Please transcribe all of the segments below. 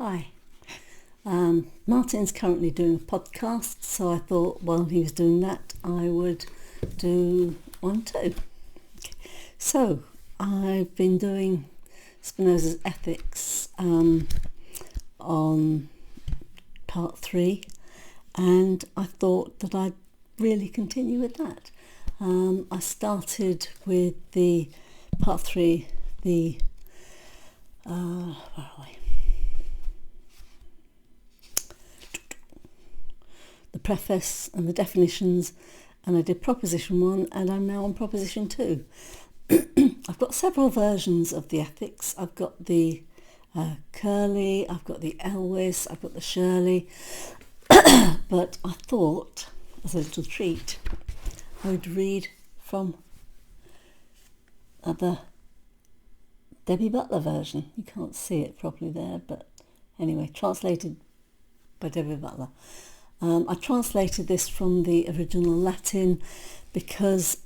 Hi. Martin's currently doing a podcast, so I thought while he was doing that I would do one too. Okay. So I've been doing Spinoza's Ethics on part 3, and I thought that I'd really continue with that. I started with the part 3, the where are we? The preface and the definitions, and I did proposition 1, and I'm now on proposition 2. I've got several versions of the ethics. I've got the Curly, I've got the Elwes, I've got the Shirley, but I thought as a little treat I would read from the Debbie Butler version. You can't see it properly there, but anyway, translated by Debbie Butler. I translated this from the original Latin because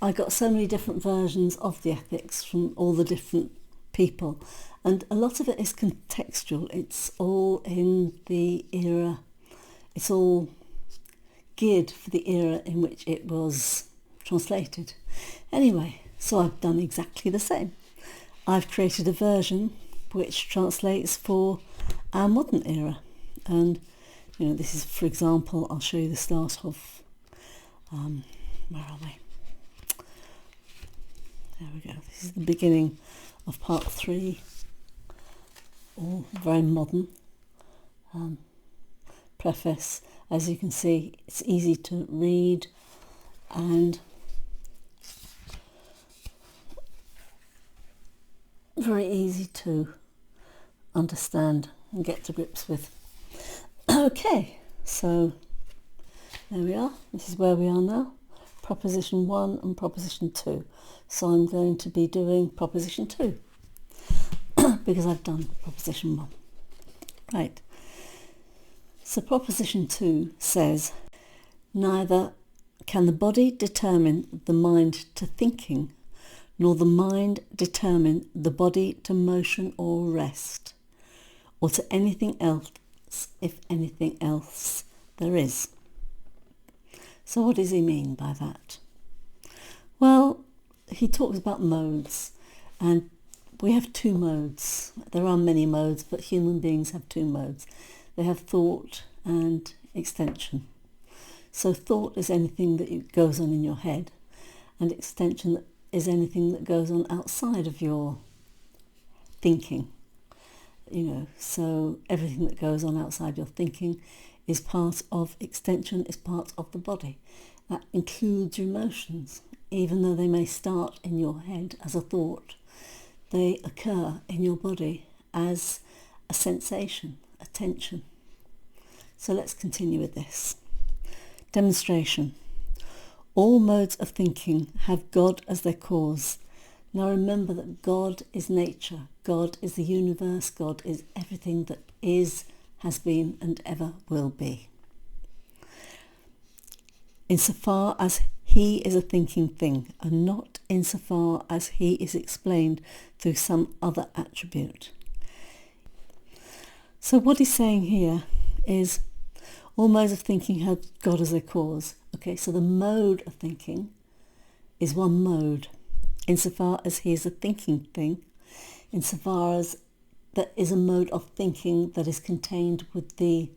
I got so many different versions of the ethics from all the different people, and a lot of it is contextual. It's all in the era, it's all geared for the era in which it was translated. Anyway, so I've done exactly the same. I've created a version which translates for our modern era, and this is, for example, I'll show you the start of, where are we? There we go. This is the beginning of part 3, all very modern. Preface, as you can see, it's easy to read and very easy to understand and get to grips with. Okay, so there we are. This is where we are now. Proposition 1 and Proposition 2. So I'm going to be doing Proposition 2 because I've done Proposition 1. Right. So Proposition 2 says, neither can the body determine the mind to thinking, nor the mind determine the body to motion or rest, or to anything else, if anything else there is. So what does he mean by that? Well, he talks about modes, and we have 2 modes. There are many modes, but human beings have 2 modes. They have thought and extension. So thought is anything that goes on in your head, and extension is anything that goes on outside of your thinking. So everything that goes on outside your thinking is part of extension, is part of the body. That includes your emotions. Even though they may start in your head as a thought, they occur in your body as a sensation, a tension. So let's continue with this. Demonstration. All modes of thinking have God as their cause. Now remember that God is nature, God is the universe, God is everything that is, has been and ever will be. Insofar as he is a thinking thing, and not insofar as he is explained through some other attribute. So what he's saying here is all modes of thinking have God as their cause. Okay, so the mode of thinking is one mode. Insofar as he is a thinking thing, insofar as that is a mode of thinking that is contained with the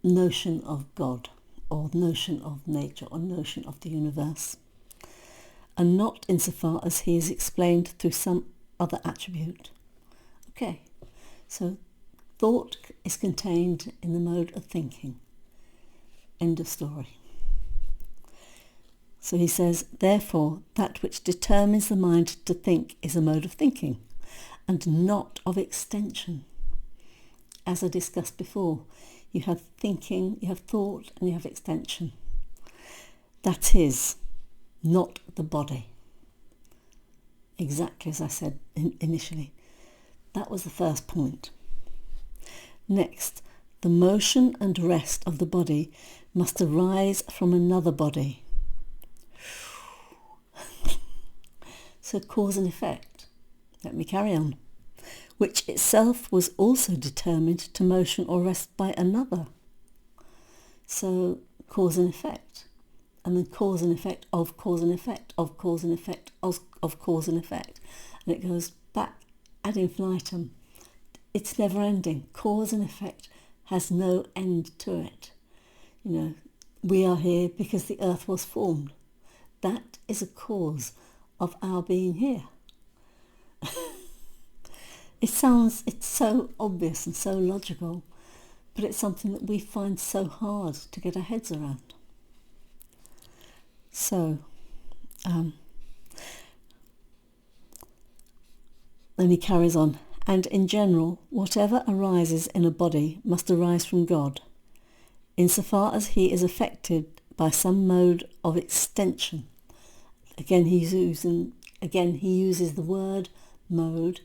notion of God, or notion of nature, or notion of the universe, and not insofar as he is explained through some other attribute. Okay, so thought is contained in the mode of thinking. End of story. So he says, therefore, that which determines the mind to think is a mode of thinking, and not of extension. As I discussed before, you have thinking, you have thought, and you have extension. That is not the body. Exactly as I said initially. That was the first point. Next, the motion and rest of the body must arise from another body. So cause and effect. Let me carry on. which itself was also determined to motion or rest by another. So cause and effect, and then cause and effect of cause and effect of cause and effect of cause and effect, and it goes back ad infinitum. It's never ending. Cause and effect has no end to it. We are here because the earth was formed. That is a cause of our being here. It's so obvious and so logical, but it's something that we find so hard to get our heads around. So, then he carries on. And in general, whatever arises in a body must arise from God, insofar as he is affected by some mode of extension. Again, he uses the word mode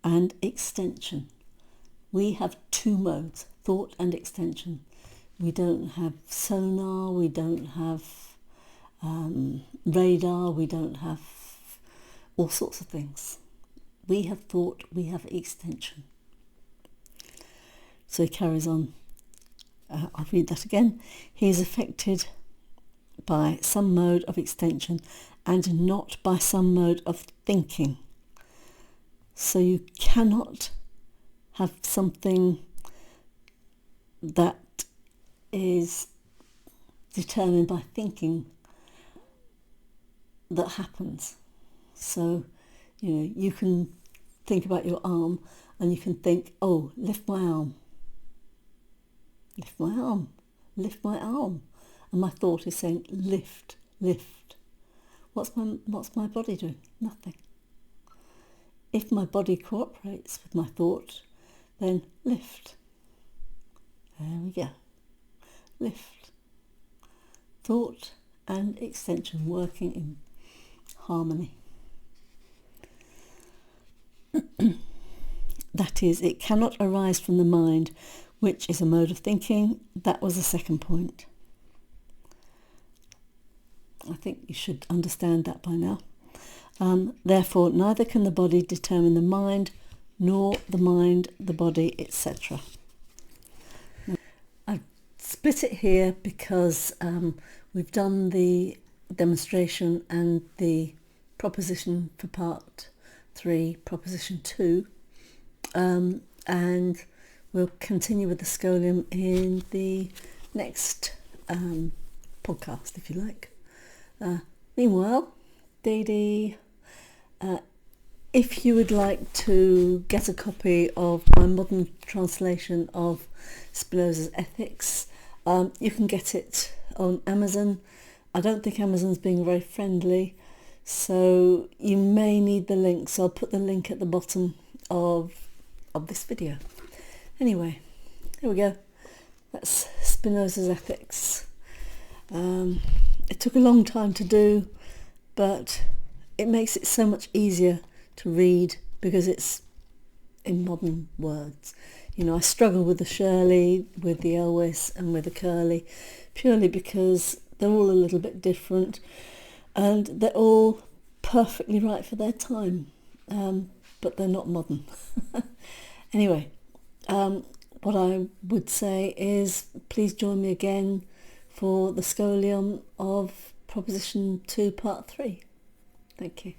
and extension. We have two modes, thought and extension. We don't have sonar, we don't have radar, we don't have all sorts of things. We have thought, we have extension. So he carries on. I'll read that again. He is affected by some mode of extension and not by some mode of thinking. So you cannot have something that is determined by thinking that happens. So, you can think about your arm and you can think, oh, lift my arm. Lift my arm. Lift my arm. And my thought is saying, lift, lift. What's my body doing? Nothing. If my body cooperates with my thought, then lift. There we go. Lift. Thought and extension working in harmony. That is, it cannot arise from the mind, which is a mode of thinking. That was the second point. I think you should understand that by now. Therefore, neither can the body determine the mind, nor the mind the body, etc. I've split it here because we've done the demonstration and the proposition for part 3, proposition 2, and we'll continue with the scholium in the next podcast, if you like. Meanwhile, Dee, if you would like to get a copy of my modern translation of Spinoza's Ethics, you can get it on Amazon. I don't think Amazon's being very friendly, so you may need the link. So I'll put the link at the bottom of this video. Anyway, here we go. That's Spinoza's Ethics. It took a long time to do, but it makes it so much easier to read because it's in modern words. I struggle with the Shirley, with the Elwes and with the Curly, purely because they're all a little bit different and they're all perfectly right for their time, but they're not modern. Anyway, what I would say is please join me again for the scholium of Proposition 2, Part 3. Thank you.